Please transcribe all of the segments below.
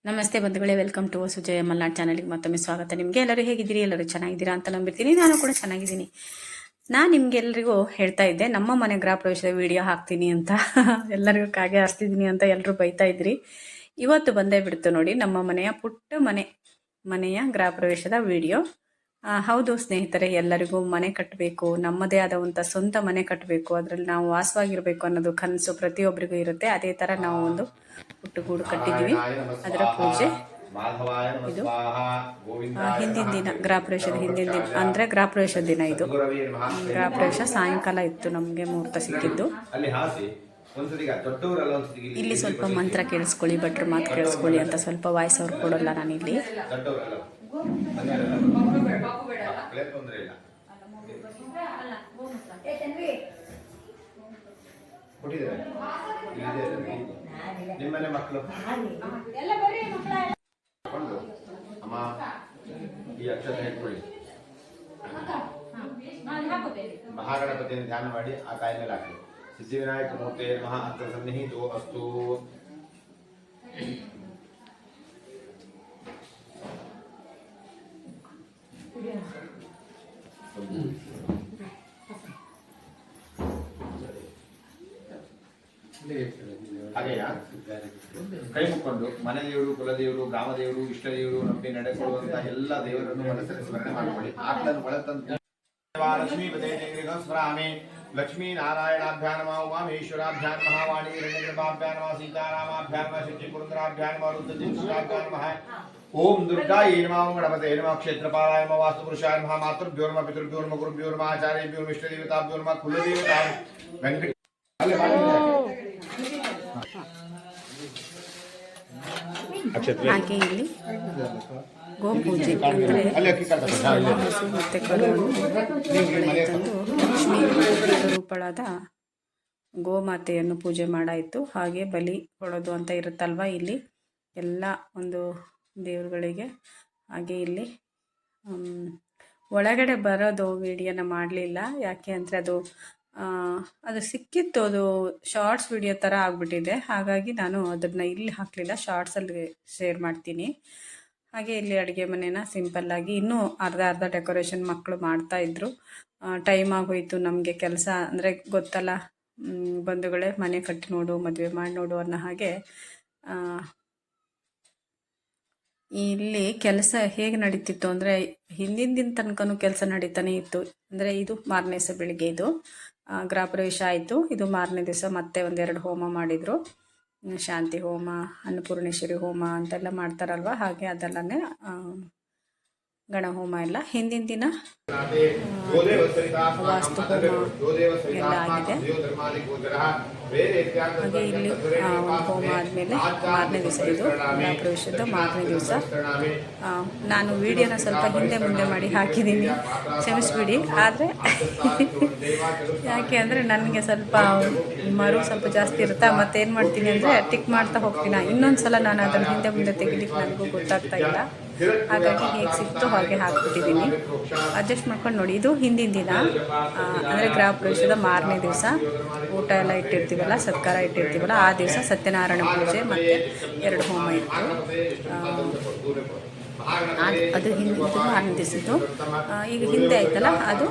ನಮಸ್ತೆ ಬಂಧುಗಳೇ, welcome to Sujaya Malnad ಚಾನಲ್ಗೆ ಮತ್ತೊಮ್ಮೆ ಸ್ವಾಗತ. ನಿಮಗೆ ಎಲ್ಲರೂ ಹೇಗಿದ್ದೀರಿ? ಎಲ್ಲರೂ ಚೆನ್ನಾಗಿದ್ದೀರಾ ಅಂತ ನಂಬಿರ್ತೀನಿ. ನಾನು ಕೂಡ ಚೆನ್ನಾಗಿದ್ದೀನಿ. ನಾನು ನಿಮ್ಗೆಲ್ರಿಗೂ ಹೇಳ್ತಾ ಇದ್ದೆ, ನಮ್ಮ ಮನೆ ಗೃಹ ಪ್ರವೇಶದ ವಿಡಿಯೋ ಹಾಕ್ತೀನಿ ಅಂತ ಎಲ್ಲರಿಗೂ ಕಾಗೆ ಹಾರಿಸ್ತಿದ್ದೀನಿ ಅಂತ ಎಲ್ಲರೂ ಬೈತಾ ಇದ್ರಿ. ಇವತ್ತು ಬಂದೇ ಬಿಡ್ತು ನೋಡಿ, ನಮ್ಮ ಮನೆಯ ಪುಟ್ಟ ಮನೆಯ ಗೃಹ ಪ್ರವೇಶದ ವಿಡಿಯೋ. ಹೌದು ಸ್ನೇಹಿತರೆ, ಎಲ್ಲರಿಗೂ ಮನೆ ಕಟ್ಟಬೇಕು, ನಮ್ಮದೇ ಆದಂಥ ಸ್ವಂತ ಮನೆ ಕಟ್ಟಬೇಕು, ಅದರಲ್ಲಿ ನಾವು ವಾಸವಾಗಿರಬೇಕು ಅನ್ನೋದು ಕನಸು ಪ್ರತಿಯೊಬ್ಬರಿಗೂ ಇರುತ್ತೆ. ಅದೇ ಥರ ನಾವು ಒಂದು ಪುಟ್ಟ ಗೂಡು ಕಟ್ಟಿದ್ದೀವಿ. ಅದರ ಪೂಜೆ ಇದು ಹಿಂದಿನ ದಿನ, ಗೃಹ ಪ್ರವೇಶದ ಹಿಂದಿನ ದಿನ ಅಂದರೆ ಗೃಹ ಪ್ರವೇಶದ ದಿನ ಇದು. ಗೃಹ ಪ್ರವೇಶ ಸಾಯಂಕಾಲ ಇತ್ತು ನಮಗೆ ಮುಹೂರ್ತ ಸಿಕ್ಕಿದ್ದು. ಇಲ್ಲಿ ಸ್ವಲ್ಪ ಮಂತ್ರ ಕೇಳಿಸ್ಕೊಳ್ಳಿ, ಭಟ್ರ ಮಾತು ಕೇಳಿಸ್ಕೊಳ್ಳಿ ಅಂತ ಸ್ವಲ್ಪ ವಾಯ್ಸ್ ಅವ್ರು ಕೊಡೋಲ್ಲ ನಾನಿಲ್ಲಿ. ನಿಮ್ಮನೆ ಮಕ್ಕಳು ಅಮ್ಮ ಈ ಅಕ್ಷತೆ ಇಟ್ಕೊಳ್ಳಿ. ಮಹಾಗಣಪತಿಯನ್ನು ಧ್ಯಾನ ಮಾಡಿ ಆ ಕಾಯಿ ಮೇಲೆ ಹಾಕಿ. ಸಿದ್ಧಿವಿನಾಯಕ ಮೂರ್ತಿ ಮಹಾ ಅಂತ ಸನ್ನಿಹಿತೋ ಅಸ್ತು. ಹಾಗೆಯಾ ಕೈ ಮುಕ್ಕೊಂಡು ಮನೆ ದೇವರು, ಕುಲದೇವರು, ಗ್ರಾಮದೇವರು, ಇಷ್ಟ ದೇವರು, ನಮಗೆ ನಡೆಕೊಳ್ಳುವಂತಹ ಎಲ್ಲ ದೇವರನ್ನು ಮನಸ್ಸಲ್ಲಿ ಸ್ಮರಣೆ ಮಾಡಿಕೊಳ್ಳಿ. ಆಕಳನ್ನು ಒಳತಂದು ಲಕ್ಷ್ಮೀಪದೇ ಸ್ಮರಾಮಿ. ಲಕ್ಷ್ಮೀ ನಾರಾಯಣಾಭ್ಯಾನ್ ನಮಃ, ಉಮಾಮೇಶ್ವರಾಭ್ಯಾನ್ ನಮಃ, ವಾಣಿ ಹಿರಣ್ಯಗರ್ಭಾಭ್ಯಾನ್ ನಮಃ, ಸೀತಾರಾಮಾಭ್ಯಾನ್ ನಮಃ, ಶಕ್ತಿ ಪುರಂದರಾಭ್ಯಾನ್ ನಮಃ, ರುದ್ರಜಿಂಶಾಭ್ಯಾನ್ ನಮಃ. ಓಂ ದುರ್ಗಾಯೈ ನಮಃ, ಓಂ ಗಣಪತಯೇ ನಮಃ, ಕ್ಷೇತ್ರಪಾಲಾಯ ನಮಃ, ವಾಸ್ತುಪುರುಷಾಯ ನಮಃ, ಮಾತೃಭ್ಯೋ ನಮಃ, ಪಿತೃಭ್ಯೋ ನಮಃ, ಗುರುಭ್ಯೋ ನಮಃ, ಆಚಾರ್ಯಭ್ಯೋ ನಮಃ, ಇಷ್ಟದೇವತಾಭ್ಯೋ ನಮಃ, ಕುಲದೇವತಾ ವೆಂಕಟ. ಹಾಗೆ ಇಲ್ಲಿ ಗೋಪೂಜೆ ಅಂದರೆ ಹಸು ಮತ್ತು ಕರುವನ್ನು ತಂದು ಲಕ್ಷ್ಮೀ ರೂಪಳಾದ ಗೋಮಾತೆಯನ್ನು ಪೂಜೆ ಮಾಡಾಯಿತು. ಹಾಗೆ ಬಲಿ ಕೊಡೋದು ಅಂತ ಇರುತ್ತಲ್ವ, ಇಲ್ಲಿ ಎಲ್ಲ ಒಂದು ದೇವರುಗಳಿಗೆ. ಹಾಗೆ ಇಲ್ಲಿ ಒಳಗಡೆ ಬರೋದು ವಿಡಿಯೋನ ಮಾಡಲಿಲ್ಲ, ಯಾಕೆ ಅಂದರೆ ಅದು ಸಿಕ್ಕಿತ್ತು, ಅದು ಶಾರ್ಟ್ಸ್ ವಿಡಿಯೋ ಥರ ಆಗಿಬಿಟ್ಟಿದೆ. ಹಾಗಾಗಿ ನಾನು ಅದನ್ನು ಇಲ್ಲಿ ಹಾಕಲಿಲ್ಲ, ಶಾರ್ಟ್ಸಲ್ಲಿ ಶೇರ್ ಮಾಡ್ತೀನಿ. ಹಾಗೆ ಇಲ್ಲಿ ಅಡುಗೆ ಮನೆನ ಸಿಂಪಲ್ಲಾಗಿ ಇನ್ನೂ ಅರ್ಧ ಡೆಕೋರೇಷನ್ ಮಕ್ಕಳು ಮಾಡ್ತಾಯಿದ್ರು. ಟೈಮ್ ಆಗೋಯಿತು ನಮಗೆ, ಕೆಲಸ ಅಂದರೆ ಗೊತ್ತಲ್ಲ ಬಂಧುಗಳೇ, ಮನೆ ಕಟ್ಟಿ ನೋಡು, ಮದುವೆ ಮಾಡಿ ನೋಡು ಅನ್ನೋ ಹಾಗೆ. ಇಲ್ಲಿ ಕೆಲಸ ಹೇಗೆ ನಡೀತಿತ್ತು ಅಂದರೆ, ಹಿಂದಿನ ದಿನ ತನಕನೂ ಕೆಲಸ ನಡೀತಾನೆ ಇತ್ತು. ಅಂದರೆ ಇದು ಮಾರನೇ ದಿವಸ ಬೆಳಿಗ್ಗೆ ಇದು ಗೃಹ ಪ್ರವೇಶ ಆಯಿತು. ಇದು ಮಾರನೇ ದಿವಸ ಮತ್ತೆ ಒಂದೆರಡು ಹೋಮ ಮಾಡಿದರು. ಶಾಂತಿ ಹೋಮ, ಅನ್ನಪೂರ್ಣೇಶ್ವರಿ ಹೋಮ ಅಂತೆಲ್ಲ ಮಾಡ್ತಾರಲ್ವ, ಹಾಗೆ ಅದೆಲ್ಲನೇ ಗಣಹೋಮ ಎಲ್ಲ ಹಿಂದಿನ ದಿನ ವಾಸ್ತು ಹೋಮ ಎಲ್ಲ ಆಗಿದೆ. ಹಾಗೆ ಇಲ್ಲಿ ಹೋಮ ಆದಮೇಲೆ ಮಾರನೇ ದಿವಸ, ಇದು ಗೃಹ ಪ್ರವೇಶದ ಮಾರನೇ ದಿವಸ. ನಾನು ವಿಡಿಯೋನ ಸ್ವಲ್ಪ ಹಿಂದೆ ಮುಂದೆ ಮಾಡಿ ಹಾಕಿದ್ದೀನಿ, ಕ್ಷಮಿಸ್ಬಿಡಿ. ಆದರೆ ಯಾಕೆ ಅಂದರೆ ನನಗೆ ಸ್ವಲ್ಪ ಸ್ವಲ್ಪ ಜಾಸ್ತಿ ಇರುತ್ತೆ. ಮತ್ತೇನು ಮಾಡ್ತೀನಿ ಅಂದರೆ ಟಿಕ್ ಮಾಡ್ತಾ ಹೋಗ್ತೀನಿ. ಇನ್ನೊಂದು ಸಲ ನಾನು ಅದನ್ನು ಹಿಂದೆ ಮುಂದೆ ತೆಗಿಲಿಕ್ಕೆ ನನಗೂ ಗೊತ್ತಾಗ್ತಾ ಇಲ್ಲ. ಹಾಗಾಗಿ ಹೇಗೆ ಸಿಕ್ತು ಹಾಗೆ ಹಾಕ್ಬಿಟ್ಟಿದ್ದೀನಿ, ಅಡ್ಜಸ್ಟ್ ಮಾಡ್ಕೊಂಡು ನೋಡಿ. ಇದು ಹಿಂದಿನ ದಿನ ಅಂದರೆ ಗೃಹ ಪ್ರವೇಶದ ಮಾರನೇ ದಿವಸ ಊಟ ಎಲ್ಲ ಇಟ್ಟಿರ್ತೀವಲ್ಲ, ಸತ್ಕಾರ ಇಟ್ಟಿರ್ತೀವಲ್ಲ, ಆ ದಿವಸ ಸತ್ಯನಾರಾಯಣ ಪೂಜೆ ಮತ್ತು 2 ಹೋಮ ಇತ್ತು. ಅದು ಹಿಂದಿದ್ದು ಮಾರನೇ ದಿವಸದ್ದು. ಈಗ ಹಿಂದೆ ಆಯ್ತಲ್ಲ, ಅದು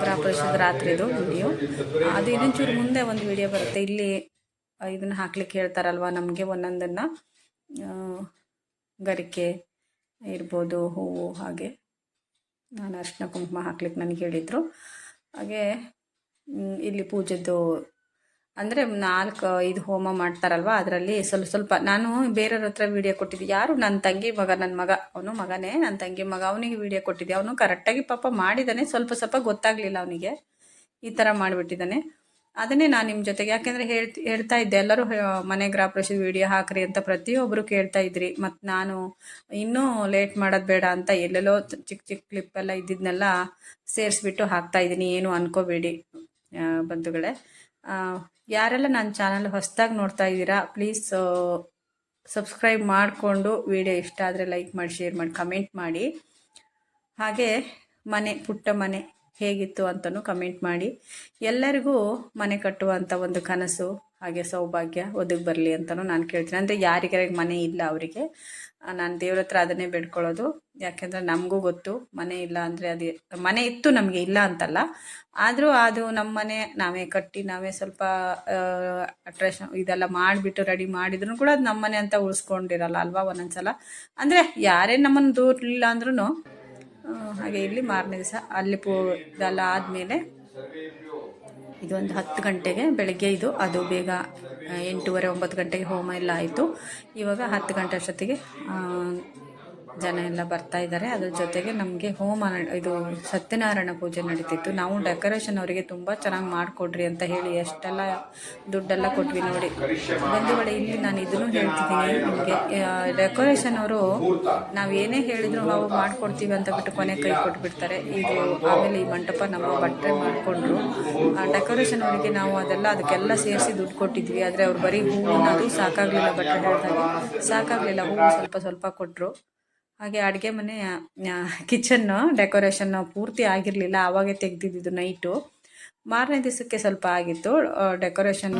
ಗೃಹ ಪ್ರವೇಶದ ರಾತ್ರಿದು ವಿಡಿಯೋ. ಅದು ಇನ್ನೊಂಚೂರು ಮುಂದೆ ಒಂದು ವಿಡಿಯೋ ಬರುತ್ತೆ. ಇಲ್ಲಿ ಇದನ್ನು ಹಾಕ್ಲಿಕ್ಕೆ ಹೇಳ್ತಾರಲ್ವ ನಮಗೆ, ಒಂದೊಂದನ್ನು ಗರಿಕೆ ಇರ್ಬೋದು, ಹೂವು, ಹಾಗೆ ನಾನು ಅರಿಶಿನ ಕುಂಕುಮ ಹಾಕ್ಲಿಕ್ಕೆ ನನಗೆ ಹೇಳಿದರು. ಹಾಗೆ ಇಲ್ಲಿ ಪೂಜೆದ್ದು ಅಂದರೆ 4-5 ಹೋಮ ಮಾಡ್ತಾರಲ್ವ, ಅದರಲ್ಲಿ ಸ್ವಲ್ಪ ನಾನು ಬೇರೆಯವ್ರ ಹತ್ರ ವೀಡಿಯೋ ಕೊಟ್ಟಿದ್ದೆ. ಯಾರು ನನ್ನ ತಂಗಿ ಮಗ, ನನ್ನ ಮಗ, ಅವನು ಮಗನೇ, ನನ್ನ ತಂಗಿ ಮಗ, ಅವನಿಗೆ ವೀಡಿಯೋ ಕೊಟ್ಟಿದ್ದೆ. ಅವನು ಕರೆಕ್ಟಾಗಿ ಪಾಪ ಮಾಡಿದ್ದಾನೆ, ಸ್ವಲ್ಪ ಗೊತ್ತಾಗಲಿಲ್ಲ ಅವನಿಗೆ, ಈ ಥರ ಮಾಡಿಬಿಟ್ಟಿದ್ದಾನೆ. ಅದನ್ನೇ ನಾನು ನಿಮ್ಮ ಜೊತೆಗೆ, ಯಾಕೆಂದರೆ ಹೇಳ್ತಾ ಇದ್ದೆ, ಎಲ್ಲರೂ ಮನೆ ಗೃಹ ಪ್ರವೇಶದ ವೀಡಿಯೋ ಹಾಕ್ರಿ ಅಂತ ಪ್ರತಿಯೊಬ್ಬರು ಕೇಳ್ತಾ ಇದ್ರಿ. ಮತ್ತು ನಾನು ಇನ್ನೂ ಲೇಟ್ ಮಾಡೋದು ಬೇಡ ಅಂತ ಎಲ್ಲೆಲ್ಲೋ ಚಿಕ್ಕ ಕ್ಲಿಪ್ಪೆಲ್ಲ ಇದ್ದಿದ್ದನ್ನೆಲ್ಲ ಸೇರಿಸ್ಬಿಟ್ಟು ಹಾಕ್ತಾಯಿದ್ದೀನಿ. ಏನು ಅನ್ಕೋಬೇಡಿ ಬಂಧುಗಳೇ. ಯಾರೆಲ್ಲ ನನ್ನ ಚಾನಲ್ ಹೊಸದಾಗಿ ನೋಡ್ತಾ ಇದ್ದೀರಾ, ಪ್ಲೀಸ್ ಸಬ್ಸ್ಕ್ರೈಬ್ ಮಾಡಿಕೊಂಡು, ವಿಡಿಯೋ ಇಷ್ಟ ಆದರೆ ಲೈಕ್ ಮಾಡಿ, ಶೇರ್ ಮಾಡಿ, ಕಮೆಂಟ್ ಮಾಡಿ. ಹಾಗೆ ಪುಟ್ಟ ಮನೆ ಹೇಗಿತ್ತು ಅಂತಲೂ ಕಮೆಂಟ್ ಮಾಡಿ. ಎಲ್ಲರಿಗೂ ಮನೆ ಕಟ್ಟುವಂಥ ಒಂದು ಕನಸು ಹಾಗೆ ಸೌಭಾಗ್ಯ ಒದಗಿ ಬರಲಿ ಅಂತಲೂ ನಾನು ಕೇಳ್ತೀನಿ. ಅಂದರೆ ಯಾರಿಗಾರಿಗೆ ಮನೆ ಇಲ್ಲ ಅವರಿಗೆ ನಾನು ದೇವ್ರ ಹತ್ರ ಅದನ್ನೇ ಬೇಡ್ಕೊಳ್ಳೋದು. ಯಾಕೆಂದರೆ ನಮಗೂ ಗೊತ್ತು ಮನೆ ಇಲ್ಲ ಅಂದರೆ ಅದು ಮನೆ ಇತ್ತು ನಮಗೆ ಇಲ್ಲ ಅಂತಲ್ಲ, ಆದರೂ ಅದು ನಮ್ಮ ಮನೆ ನಾವೇ ಕಟ್ಟಿ ನಾವೇ ಸ್ವಲ್ಪ ಅಟ್ರಾಕ್ಷನ್ ಇದೆಲ್ಲ ಮಾಡಿಬಿಟ್ಟು ರೆಡಿ ಮಾಡಿದ್ರು ಕೂಡ ಅದು ನಮ್ಮ ಮನೆ ಅಂತ ಉಳಿಸ್ಕೊಂಡಿರಲ್ಲ ಅಲ್ವಾ ಒಂದೊಂದ್ಸಲ. ಅಂದರೆ ಯಾರೇ ನಮ್ಮನ್ನು ದೂರಲಿಲ್ಲ ಅಂದ್ರೂ ಹಾಗೆ ಇಲ್ಲಿ ಮಾರನೇ ದಿವಸ ಅಲ್ಲಿ ಇದೆಲ್ಲ ಆದಮೇಲೆ ಇದೊಂದು 10 ಗಂಟೆಗೆ ಬೆಳಗ್ಗೆ ಅದು ಬೇಗ 8:30 9 ಗಂಟೆಗೆ ಹೋಮ ಎಲ್ಲ ಆಯಿತು. ಇವಾಗ 10 ಗಂಟೆ ಅಷ್ಟೊತ್ತಿಗೆ ಜನ ಎಲ್ಲ ಬರ್ತಾ ಇದ್ದಾರೆ. ಅದ್ರ ಜೊತೆಗೆ ನಮಗೆ ಇದು ಸತ್ಯನಾರಾಯಣ ಪೂಜೆ ನಡೀತಿತ್ತು. ನಾವು ಡೆಕೋರೇಷನ್ ಅವರಿಗೆ ತುಂಬ ಚೆನ್ನಾಗಿ ಮಾಡಿಕೊಡ್ರಿ ಅಂತ ಹೇಳಿ ಎಷ್ಟೆಲ್ಲ ದುಡ್ಡೆಲ್ಲ ಕೊಟ್ವಿ ನೋಡಿ ಬಂಧುಗಳೇ. ಇಲ್ಲಿ ನಾನು ಇದನ್ನು ಹೇಳ್ತಿದ್ದೀನಿ ನಿಮಗೆ, ಡೆಕೋರೇಷನ್ ಅವರು ನಾವು ಏನೇ ಹೇಳಿದ್ರು ನಾವು ಮಾಡಿಕೊಡ್ತೀವಿ ಅಂತ ಬಿಟ್ಟು ಕೊನೆ ಕೈ ಕೊಟ್ಬಿಡ್ತಾರೆ. ಇದು ಆಮೇಲೆ ಈ ಮಂಟಪ ನಮ್ಮ ಬಟ್ಟೆ ಮಾಡಿಕೊಂಡ್ರು. ಡೆಕೋರೇಷನ್ ಅವರಿಗೆ ನಾವು ಅದಕ್ಕೆಲ್ಲ ಸೇರಿಸಿ ದುಡ್ಡು ಕೊಟ್ಟಿದ್ವಿ. ಆದರೆ ಅವ್ರು ಬರೀ ಹೂವಿನ ಅದು ಸಾಕಾಗಲಿಲ್ಲ, ಬಟ್ಟೆ ಹೇಳಿದಾಗ ಸಾಕಾಗಲಿಲ್ಲ, ಹೂವು ಸ್ವಲ್ಪ ಸ್ವಲ್ಪ ಕೊಟ್ಟರು. ಹಾಗೆ ಅಡುಗೆ ಮನೆ ಕಿಚನ್ನು ಡೆಕೋರೇಷನ್ ಪೂರ್ತಿ ಆಗಿರಲಿಲ್ಲ, ಆವಾಗೇ ತೆಗೆದಿದ್ದು ನೈಟು. ಮಾರನೇ ದಿವಸಕ್ಕೆ ಸ್ವಲ್ಪ ಆಗಿತ್ತು ಡೆಕೋರೇಷನ್.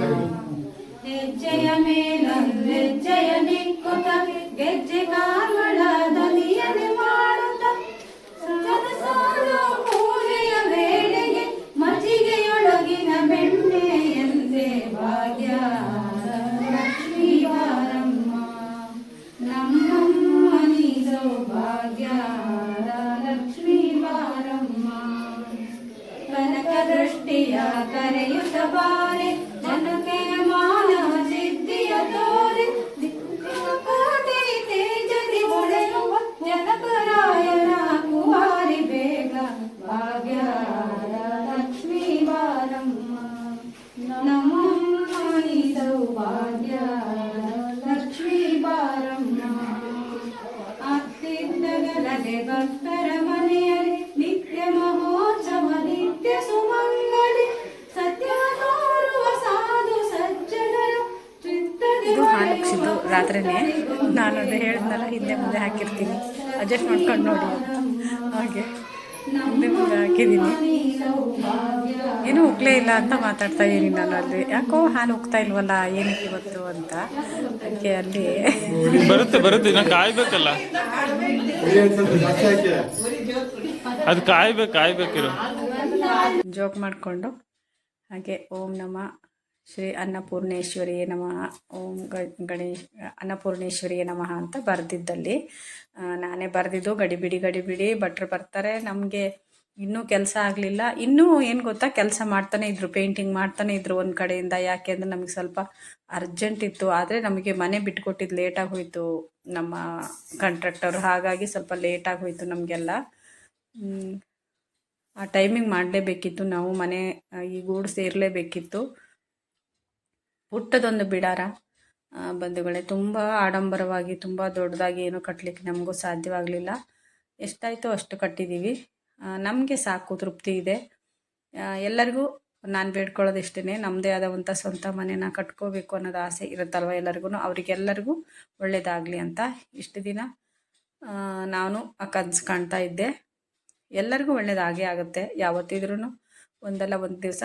ಕರೆಯುತ್ತ ಬಾರೆ ಜನಕ್ಕೆ ಮಾನವ ಸಿದ್ಧಿಯ ತೋರೆ ಕೋಟೆ ತೇಜದಿ ಹೊಳೆಯುವ ಜನಕರಾಯನ ಕುಮಾರಿ ಬೇಗ ಭಾಗ್ಯದ ಲಕ್ಷ್ಮೀ ಬಾರಮ್ಮ. ನಮ್ಮ ಸೌಭಾಗ್ಯ ಲಕ್ಷ್ಮೀ ಬಾರಮ್ಮ. ಅತ್ತಿದ್ದಗಲದೆ ಭಕ್ತರ ಮನೆಯಲ್ಲಿ ನಿತ್ಯ ಮಹೋತ್ಸವ ನಿತ್ಯ ಸುಮಂಗಲಿ ಸತ್ಯ ತೋರುವ ಸಾಧು ಸಜ್ಜನರು ಇದು ಹಾಲಕ್ಷಿದ್ದು ರಾತ್ರಿನೇ ನಾನು ಅದು ಹೇಳಿದ್ನಲ್ಲ, ಹಿಂದೆ ಮುಂದೆ ಹಾಕಿರ್ತೀನಿ, ಅಡ್ಜಸ್ಟ್ ಮಾಡ್ಕೊಂಡು ನೋಡಿ. ಹಾಗೆ ಹಿಂದೆ ಮುಂದೆ ಹಾಕಿದ್ದೀನಿ. ಏನೂ ಉಕ್ಲೇ ಇಲ್ಲ ಅಂತ ಮಾತಾಡ್ತಾ ಇದ್ದೀನಿ ನಾನು. ಅಲ್ಲಿ ಯಾಕೋ ಹಾಲು ಉಕ್ತಾ ಇಲ್ವಲ್ಲ ಏನಕ್ಕೆ ಇವತ್ತು ಅಂತ, ಅದಕ್ಕೆ ಅಲ್ಲಿ ಬರುತ್ತೆ ಇನ್ನು ಕಾಯ್ಬೇಕಲ್ಲ, ಅದು ಕಾಯ್ಬೇಕಿರು ಜೋಕ್ ಮಾಡಿಕೊಂಡು ಹಾಗೆ ಓಂ ನಮ ಶ್ರೀ ಅನ್ನಪೂರ್ಣೇಶ್ವರಿಯೇ ನಮಃ, ಓಂ ಅನ್ನಪೂರ್ಣೇಶ್ವರಿಯೇ ನಮಃ ಅಂತ ಬರೆದಿದ್ದಲ್ಲಿ ನಾನೇ ಬರೆದಿದ್ದು. ಗಡಿಬಿಡಿ ಭಟ್ರು ಬರ್ತಾರೆ. ನಮಗೆ ಇನ್ನೂ ಕೆಲಸ ಆಗಲಿಲ್ಲ. ಇನ್ನೂ ಏನು ಗೊತ್ತಾ, ಕೆಲಸ ಮಾಡ್ತಾನೆ ಇದ್ರು, ಪೇಂಟಿಂಗ್ ಮಾಡ್ತಾನೆ ಇದ್ರು ಒಂದು ಕಡೆಯಿಂದ. ಯಾಕೆ ಅಂದರೆ ನಮಗೆ ಸ್ವಲ್ಪ ಅರ್ಜೆಂಟ್ ಇತ್ತು. ಆದರೆ ನಮಗೆ ಮನೆ ಬಿಟ್ಕೊಟ್ಟಿದ್ದು ಲೇಟಾಗಿ ಹೋಯಿತು ನಮ್ಮ ಕಾಂಟ್ರಾಕ್ಟರು, ಹಾಗಾಗಿ ಸ್ವಲ್ಪ ಲೇಟಾಗಿ ಹೋಯಿತು ನಮಗೆಲ್ಲ. ಆ ಟೈಮಿಂಗ್ ಮಾಡಲೇಬೇಕಿತ್ತು ನಾವು, ಮನೆ ಈ ಗೂಡು ಸೇರಲೇಬೇಕಿತ್ತು. ಪುಟ್ಟದೊಂದು ಬಿಡಾರ ಬಂಧುಗಳೇ, ತುಂಬ ಆಡಂಬರವಾಗಿ ತುಂಬ ದೊಡ್ಡದಾಗಿ ಏನು ಕಟ್ಟಲಿಕ್ಕೆ ನಮಗೂ ಸಾಧ್ಯವಾಗಲಿಲ್ಲ. ಎಷ್ಟಾಯಿತೋ ಅಷ್ಟು ಕಟ್ಟಿದ್ದೀವಿ, ನಮಗೆ ಸಾಕು, ತೃಪ್ತಿ ಇದೆ. ಎಲ್ಲರಿಗೂ ನಾನು ಬೇಡ್ಕೊಳ್ಳೋದು ಇಷ್ಟೇ, ನಮ್ಮದೇ ಆದಂಥ ಸ್ವಂತ ಮನೆನ ಕಟ್ಕೋಬೇಕು ಅನ್ನೋದು ಆಸೆ ಇರುತ್ತಲ್ವ ಎಲ್ಲರಿಗೂ. ಅವರಿಗೆಲ್ಲರಿಗೂ ಒಳ್ಳೆಯದಾಗಲಿ ಅಂತ ಇಷ್ಟು ದಿನ ನಾನು ಆ ಕನಸು ಕಾಣ್ತಾ ಇದ್ದೆ. ಎಲ್ಲರಿಗೂ ಒಳ್ಳೆಯದಾಗೇ ಆಗುತ್ತೆ, ಯಾವತ್ತಿದ್ರೂ ಒಂದಲ್ಲ ಒಂದು ದಿವಸ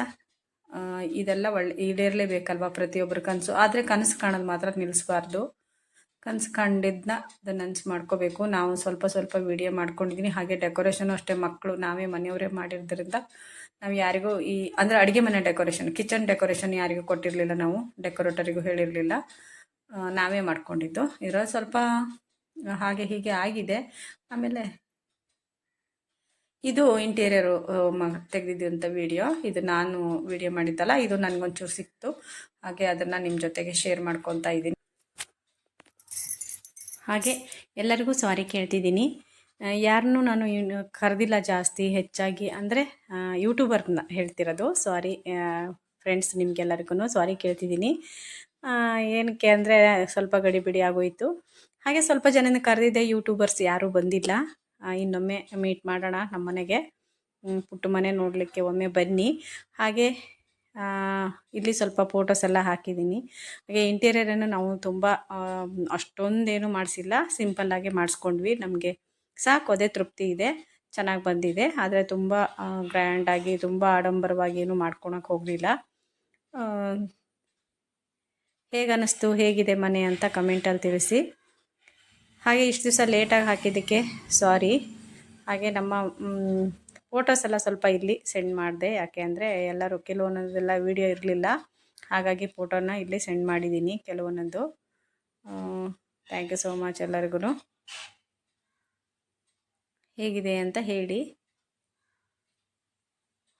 ಇದೆಲ್ಲ ಈಡೇರಲೇಬೇಕಲ್ವ ಪ್ರತಿಯೊಬ್ಬರ ಕನಸು. ಆದರೆ ಕನಸು ಕಾಣೋದು ಮಾತ್ರ ನಿಲ್ಲಿಸಬಾರ್ದು. ಕನಸು ಕಂಡಿದ್ದನ್ನ ಅದನ್ನು ನನಸು ಮಾಡ್ಕೋಬೇಕು. ನಾವು ಸ್ವಲ್ಪ ವಿಡಿಯೋ ಮಾಡ್ಕೊಂಡಿದ್ದೀನಿ. ಹಾಗೆ ಡೆಕೋರೇಷನು ಅಷ್ಟೇ, ಮಕ್ಕಳು ನಾವೇ ಮನೆಯವರೇ ಮಾಡಿರೋದ್ರಿಂದ ನಾವು ಯಾರಿಗೂ ಅಂದರೆ ಅಡುಗೆ ಮನೆ ಡೆಕೋರೇಷನ್, ಕಿಚನ್ ಡೆಕೋರೇಷನ್ ಯಾರಿಗೂ ಕೊಟ್ಟಿರಲಿಲ್ಲ, ನಾವು ಡೆಕೋರೇಟರಿಗೂ ಹೇಳಿರಲಿಲ್ಲ, ನಾವೇ ಮಾಡ್ಕೊಂಡಿದ್ದು. ಇದರಲ್ಲಿ ಸ್ವಲ್ಪ ಹಾಗೆ ಹೀಗೆ ಆಗಿದೆ. ಆಮೇಲೆ ಇದು ಇಂಟೀರಿಯರು ತೆಗೆದಿದ್ದಂಥ ವಿಡಿಯೋ, ಇದು ನಾನು ವಿಡಿಯೋ ಮಾಡಿದ್ದಲ್ಲ, ಇದು ನನಗೊಂಚೂರು ಸಿಕ್ತು, ಹಾಗೆ ಅದನ್ನು ನಿಮ್ಮ ಜೊತೆಗೆ ಶೇರ್ ಮಾಡ್ಕೊತಾ ಇದ್ದೀನಿ. ಹಾಗೆ ಎಲ್ಲರಿಗೂ ಸಾರಿ ಕೇಳ್ತಿದ್ದೀನಿ. ಯಾರನ್ನೂ ನಾನು ಕರೆದಿಲ್ಲ ಜಾಸ್ತಿ ಹೆಚ್ಚಾಗಿ, ಅಂದರೆ ಯೂಟ್ಯೂಬರ್ನ ಹೇಳ್ತಿರೋದು. ಸಾರಿ ಫ್ರೆಂಡ್ಸ್, ನಿಮಗೆಲ್ಲರಿಗೂ ಸಾರಿ ಕೇಳ್ತಿದ್ದೀನಿ. ಏನಕ್ಕೆ ಅಂದರೆ ಸ್ವಲ್ಪ ಗಡಿಬಿಡಿ ಆಗೋಯಿತು. ಹಾಗೆ ಸ್ವಲ್ಪ ಜನನ ಕರೆದಿದ್ದೆ, ಯೂಟ್ಯೂಬರ್ಸ್ ಯಾರೂ ಬಂದಿಲ್ಲ. ಇನ್ನೊಮ್ಮೆ ಮೀಟ್ ಮಾಡೋಣ ನಮ್ಮ ಮನೆಗೆ, ಪುಟ್ಟ ಮನೆ ನೋಡಲಿಕ್ಕೆ ಒಮ್ಮೆ ಬನ್ನಿ. ಹಾಗೆ ಇಲ್ಲಿ ಸ್ವಲ್ಪ ಫೋಟೋಸ್ ಎಲ್ಲ ಹಾಕಿದ್ದೀನಿ. ಹಾಗೆ ಇಂಟೀರಿಯರನ್ನು ನಾವು ತುಂಬ ಅಷ್ಟೊಂದೇನು ಮಾಡಿಸಿಲ್ಲ, ಸಿಂಪಲ್ಲಾಗಿ ಮಾಡಿಸ್ಕೊಂಡ್ವಿ. ನಮಗೆ ಸಾಕು, ಅದೇ ತೃಪ್ತಿ ಇದೆ, ಚೆನ್ನಾಗಿ ಬಂದಿದೆ. ಆದರೆ ತುಂಬ ಗ್ರ್ಯಾಂಡಾಗಿ ತುಂಬ ಆಡಂಬರವಾಗಿ ಏನು ಮಾಡ್ಕೊಳಕ್ಕೆ ಹೋಗಲಿಲ್ಲ. ಹೇಗನ್ನಿಸ್ತು, ಹೇಗಿದೆ ಮನೆ ಅಂತ ಕಮೆಂಟಲ್ಲಿ ತಿಳಿಸಿ. ಹಾಗೆ ಇಷ್ಟು ದಿವಸ ಲೇಟಾಗಿ ಹಾಕಿದ್ದಕ್ಕೆ ಸಾರಿ. ಹಾಗೆ ನಮ್ಮ ಫೋಟೋಸ್ ಎಲ್ಲ ಸ್ವಲ್ಪ ಇಲ್ಲಿ ಸೆಂಡ್ ಮಾಡಿದೆ, ಯಾಕೆ ಅಂದರೆ ಎಲ್ಲರೂ ಕೆಲವೊಂದೆಲ್ಲ ವೀಡಿಯೋ ಇರಲಿಲ್ಲ, ಹಾಗಾಗಿ ಫೋಟೋನ ಇಲ್ಲಿ ಸೆಂಡ್ ಮಾಡಿದ್ದೀನಿ ಕೆಲವೊಂದೊಂದು. ಥ್ಯಾಂಕ್ ಯು ಸೋ ಮಚ್ ಎಲ್ಲರಿಗೂ. ಹೇಗಿದೆ ಅಂತ ಹೇಳಿ.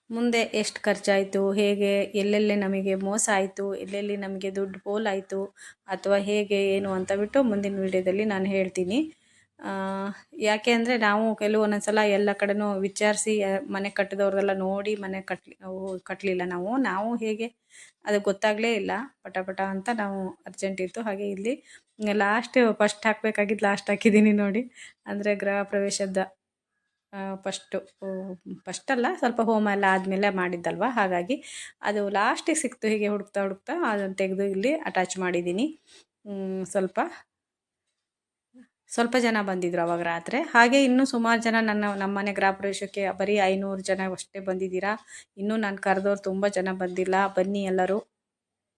ಮುಂದೆ ಎಷ್ಟು ಖರ್ಚಾಯಿತು, ಹೇಗೆ, ಎಲ್ಲೆಲ್ಲಿ ನಮಗೆ ಮೋಸ ಆಯಿತು, ಎಲ್ಲೆಲ್ಲಿ ನಮಗೆ ದುಡ್ಡು ಪೋಲಾಯಿತು ಅಥವಾ ಹೇಗೆ ಏನು ಅಂತ ಬಿಟ್ಟು ಮುಂದಿನ ವೀಡಿಯೋದಲ್ಲಿ ನಾನು ಹೇಳ್ತೀನಿ. ಯಾಕೆ ಅಂದರೆ ನಾವು ಒಂದೊಂದು ಸಲ ಎಲ್ಲ ಕಡೆನೂ ವಿಚಾರಿಸಿ ಮನೆ ಕಟ್ಟಿದವ್ರದೆಲ್ಲ ನೋಡಿ ಮನೆ ಕಟ್ಟಲಿಲ್ಲ. ನಾವು ಹೇಗೆ ಅದು ಗೊತ್ತಾಗಲೇ ಇಲ್ಲ, ಪಟ ಅಂತ ನಾವು ಅರ್ಜೆಂಟ್ ಇತ್ತು. ಹಾಗೆ ಇಲ್ಲಿ ಫಸ್ಟ್ ಹಾಕಬೇಕಾಗಿದ್ದು ಲಾಸ್ಟ್ ಹಾಕಿದ್ದೀನಿ ನೋಡಿ. ಅಂದರೆ ಗೃಹ ಪ್ರವೇಶದ ಫಸ್ಟಲ್ಲ, ಸ್ವಲ್ಪ ಹೋಮ ಎಲ್ಲ ಆದಮೇಲೆ ಮಾಡಿದ್ದಲ್ವ, ಹಾಗಾಗಿ ಅದು ಲಾಸ್ಟಿಗೆ ಸಿಕ್ತು. ಹೀಗೆ ಹುಡುಕ್ತಾ ಅದನ್ನು ತೆಗೆದು ಇಲ್ಲಿ ಅಟ್ಯಾಚ್ ಮಾಡಿದ್ದೀನಿ. ಸ್ವಲ್ಪ ಜನ ಬಂದಿದ್ದರು ಅವಾಗ ರಾತ್ರಿ. ಹಾಗೆ ಇನ್ನೂ ಸುಮಾರು ಜನ ನಮ್ಮ ಮನೆ ಗೃಹ ಪ್ರವೇಶಕ್ಕೆ ಬರೀ 500 ಜನ ಅಷ್ಟೇ ಬಂದಿದ್ದೀರಾ. ಇನ್ನೂ ನಾನು ಕರೆದವ್ರು ತುಂಬ ಜನ ಬಂದಿಲ್ಲ. ಬನ್ನಿ ಎಲ್ಲರೂ,